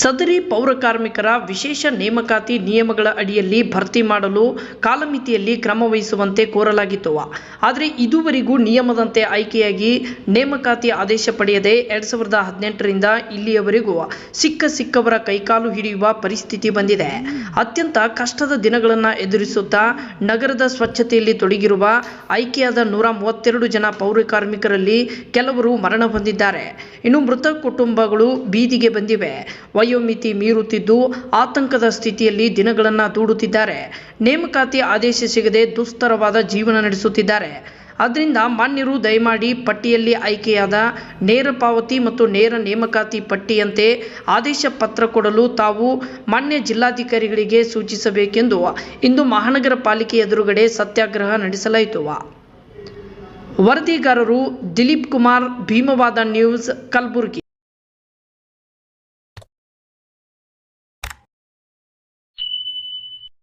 ಸದರಿ ಪೌರ ಕಾರ್ಮಿಕರ ವಿಶೇಷ ನೇಮಕಾತಿ ನಿಯಮಗಳ ಅಡಿಯಲ್ಲಿ ಭರ್ತಿ ಮಾಡಲು ಕಾಲಮಿತಿಯಲ್ಲಿ ಕ್ರಮ ವಹಿಸುವಂತೆ ಕೋರಲಾಗಿತ್ತು. ಆದರೆ ಇದುವರೆಗೂ ನಿಯಮದಂತೆ ಆಯ್ಕೆಯಾಗಿ ನೇಮಕಾತಿ ಆದೇಶ ಪಡೆಯದೆ 2018ರಿಂದ ಇಲ್ಲಿಯವರೆಗೂ ಸಿಕ್ಕವರ ಕೈಕಾಲು ಹಿಡಿಯುವ ಪರಿಸ್ಥಿತಿ ಬಂದಿದೆ. ಅತ್ಯಂತ ಕಷ್ಟದ ದಿನಗಳನ್ನು ಎದುರಿಸುತ್ತಾ ನಗರದ ಸ್ವಚ್ಛತೆಯಲ್ಲಿ ತೊಡಗಿರುವ ಆಯ್ಕೆಯಾದ 132 ಜನ ಪೌರ ಕಾರ್ಮಿಕರಲ್ಲಿ ಕೆಲವರು ಮರಣ ಹೊಂದಿದ್ದಾರೆ. ಇನ್ನು ಮೃತ ಕುಟುಂಬಗಳು ಬೀದಿಗೆ ಬಂದಿವೆ. ವಯೋಮಿತಿ ಮೀರುತ್ತಿದ್ದು ಆತಂಕದ ಸ್ಥಿತಿಯಲ್ಲಿ ದಿನಗಳನ್ನು ದೂಡುತ್ತಿದ್ದಾರೆ. ನೇಮಕಾತಿ ಆದೇಶ ಸಿಗದೆ ದುಸ್ತರವಾದ ಜೀವನ ನಡೆಸುತ್ತಿದ್ದಾರೆ. ಆದ್ದರಿಂದ ಮಾನ್ಯರು ದಯಮಾಡಿ ಪಟ್ಟಿಯಲ್ಲಿ ಆಯ್ಕೆಯಾದ ನೇರ ಪಾವತಿ ಮತ್ತು ನೇರ ನೇಮಕಾತಿ ಪಟ್ಟಿಯಂತೆ ಆದೇಶ ಪತ್ರ ಕೊಡಲು ತಾವು ಮಾನ್ಯ ಜಿಲ್ಲಾಧಿಕಾರಿಗಳಿಗೆ ಸೂಚಿಸಬೇಕೆಂದು ಇಂದು ಮಹಾನಗರ ಪಾಲಿಕೆ ಎದುರುಗಡೆ ಸತ್ಯಾಗ್ರಹ ನಡೆಸಲಾಯಿತು. ವರದಿಗಾರರು ದಿಲೀಪ್ ಕುಮಾರ್, ಭೀಮವಾದ ನ್ಯೂಸ್, ಕಲಬುರಗಿ.